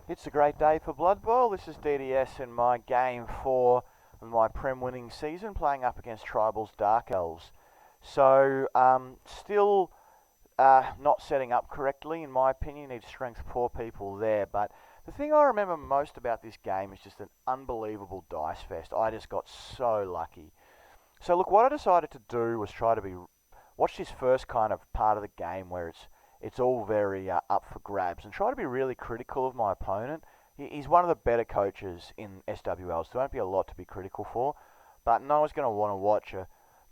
It's a great day for Blood Bowl. This is DDS in my game 4 of my Prem winning season, playing up against Tribal's Dark Elves. So, still not setting up correctly, in my opinion. Need strength 4 people there. But the thing I remember most about this game is just an unbelievable dice fest. I just got so lucky. So, look, what I decided to do was watch this first kind of part of the game where it's all very up for grabs, and try to be really critical of my opponent. He's one of the better coaches in SWL, so there won't be a lot to be critical for. But no one's going to want to watch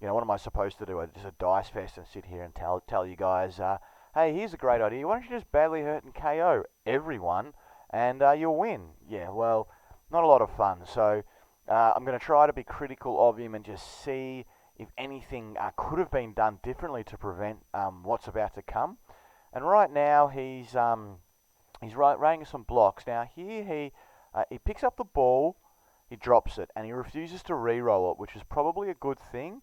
what am I supposed to do? Just a dice fest and sit here and tell you guys, hey, here's a great idea. Why don't you just badly hurt and KO everyone, and you'll win? Yeah, well, not a lot of fun. So I'm going to try to be critical of him and just see if anything could have been done differently to prevent what's about to come. And right now he's writing some blocks. Now here he picks up the ball, he drops it, and he refuses to re-roll it, which is probably a good thing.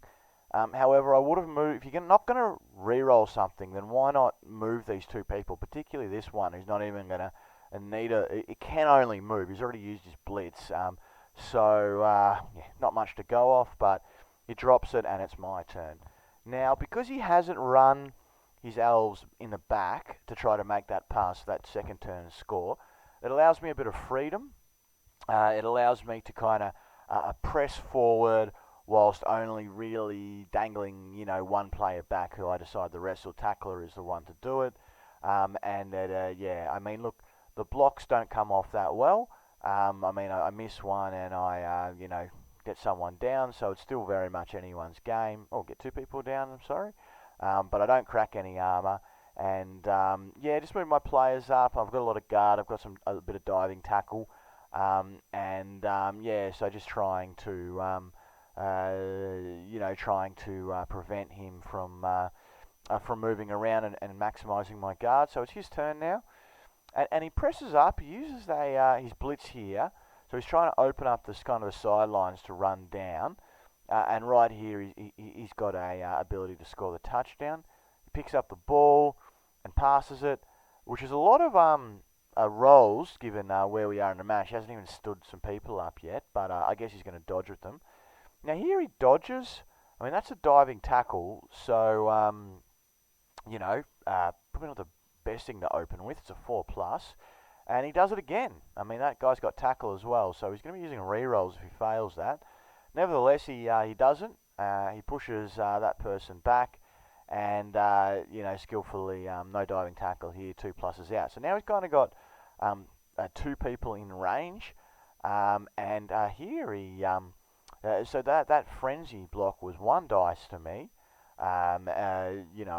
However, I would have moved. If you're not going to re-roll something, then why not move these two people, particularly this one who's not even going to need it can only move. He's already used his blitz. Not much to go off, but he drops it, and it's my turn. Now, because he hasn't run his elves in the back to try to make that pass, that second turn score, it allows me a bit of freedom. It allows me to kind of press forward whilst only really dangling, one player back who I decide the wrestle tackler is the one to do it. Look, the blocks don't come off that well. I miss one and I get someone down, so it's still very much anyone's game. Or get two people down, I'm sorry. But I don't crack any armor. And just move my players up. I've got a lot of guard. I've got a bit of diving tackle. So just trying to prevent him from moving around and maximising my guard. So it's his turn now, and he presses up. He uses his blitz here, so he's trying to open up this kind of the sidelines to run down. And right here, he's got a ability to score the touchdown. He picks up the ball and passes it, which is a lot of rolls given where we are in the match. He hasn't even stood some people up yet, but I guess he's going to dodge with them. Now here he dodges. I mean, that's a diving tackle, so probably not the best thing to open with. It's a 4+, and he does it again. I mean, that guy's got tackle as well, so he's going to be using re-rolls if he fails that. Nevertheless, he doesn't. He pushes that person back, and skillfully, no diving tackle here. 2+ out. So now he's kind of got 2 people in range, and here he so that frenzy block was 1 dice to me. I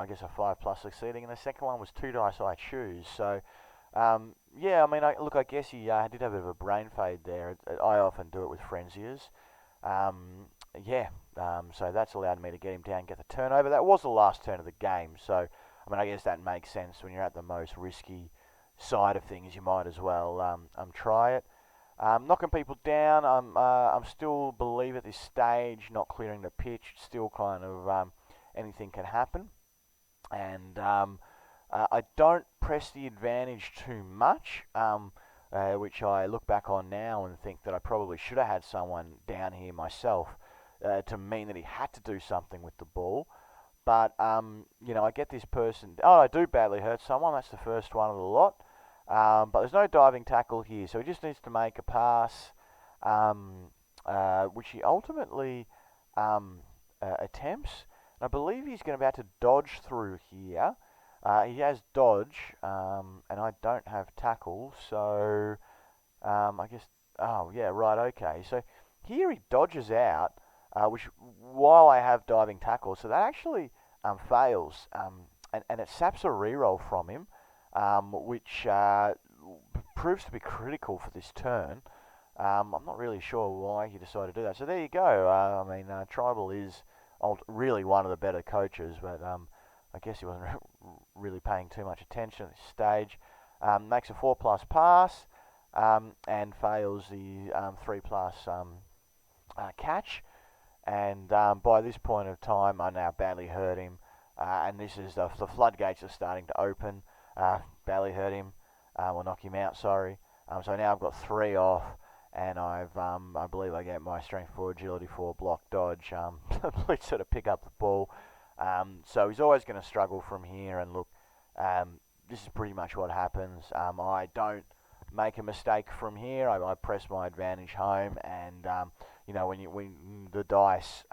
guess a 5+ succeeding, and the second one was 2 dice I choose. So I guess he did have a bit of a brain fade there. I often do it with frenziers. So that's allowed me to get him down, get the turnover. That was the last turn of the game, so I guess that makes sense. When you're at the most risky side of things, you might as well try it. Knocking people down, I'm still believe at this stage not clearing the pitch. Still kind of anything can happen, and I don't press the advantage too much. Which I look back on now and think that I probably should have had someone down here myself to mean that he had to do something with the ball. But, I get this person. Oh, I do badly hurt someone. That's the first one of the lot. But there's no diving tackle here, so he just needs to make a pass, which he ultimately attempts. And I believe he's going to be able to dodge through here. He has dodge, and I don't have tackle, so I guess. Oh yeah, right, okay. So here he dodges out, which while I have diving tackle, so that actually fails, and it saps a reroll from him, which proves to be critical for this turn. I'm not really sure why he decided to do that. So there you go. Tribal is really one of the better coaches, but I guess he wasn't really paying too much attention at this stage. Makes a 4+ pass and fails the 3+ catch. And by this point of time, I now badly hurt him. And this is the floodgates are starting to open. Badly hurt him. Or knock him out, sorry. So now I've got 3 off, and I believe I get my strength 4, agility 4, block, dodge, blitzer to pick up the ball. So he's always going to struggle from here, and look, this is pretty much what happens. I don't make a mistake from here. I press my advantage home, and when the dice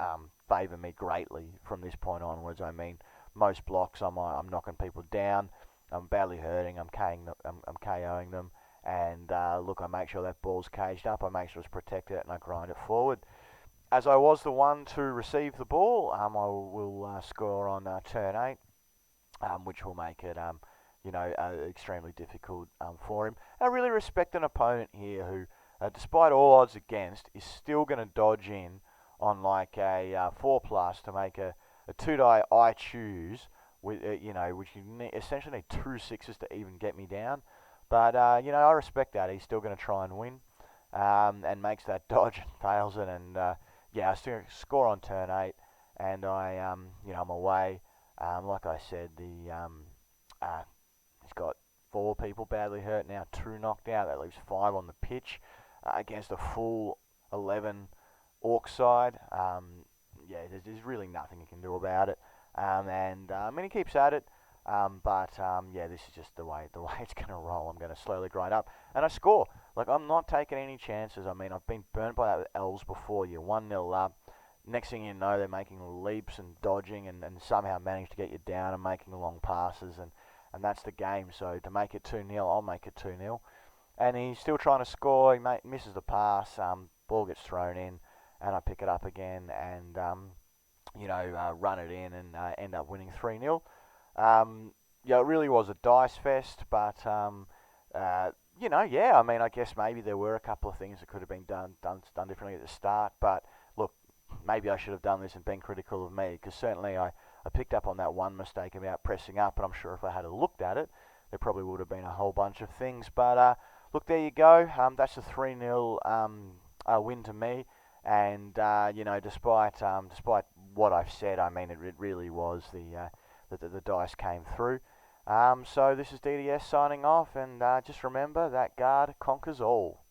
favour me greatly from this point onwards. I mean, most blocks I'm knocking people down. I'm badly hurting. I'm KOing them. And look, I make sure that ball's caged up. I make sure it's protected, and I grind it forward. As I was the one to receive the ball, I will score on turn 8, which will make it extremely difficult for him. I really respect an opponent here who, despite all odds against, is still going to dodge in on like a 4+ to make a 2-die I choose, with which you essentially need 2 6s to even get me down. But I respect that. He's still going to try and win, and makes that dodge and fails it. And I still score on turn 8, and I'm away. Like I said, he's got 4 people badly hurt now, 2 knocked out. That leaves 5 on the pitch against a full 11 Orc side. There's really nothing he can do about it. He keeps at it. This is just the way it's going to roll. I'm going to slowly grind up, and I score. Like, I'm not taking any chances. I mean, I've been burnt by that with Elves before. You're 1-0 up. Next thing you know, they're making leaps and dodging, and somehow manage to get you down and making long passes, and that's the game. So to make it 2-0, I'll make it 2-0. And he's still trying to score. He misses the pass. Ball gets thrown in, and I pick it up again, and run it in, and end up winning 3-0. It really was a dice fest, but I mean, I guess maybe there were a couple of things that could have been done differently at the start. But look, maybe I should have done this and been critical of me, because certainly I picked up on that one mistake about pressing up, and I'm sure if I had looked at it, there probably would have been a whole bunch of things. But look, there you go. That's a 3-0 win to me. And despite what I've said, I mean, it really was the dice came through. So this is DDS signing off, and just remember that guard conquers all.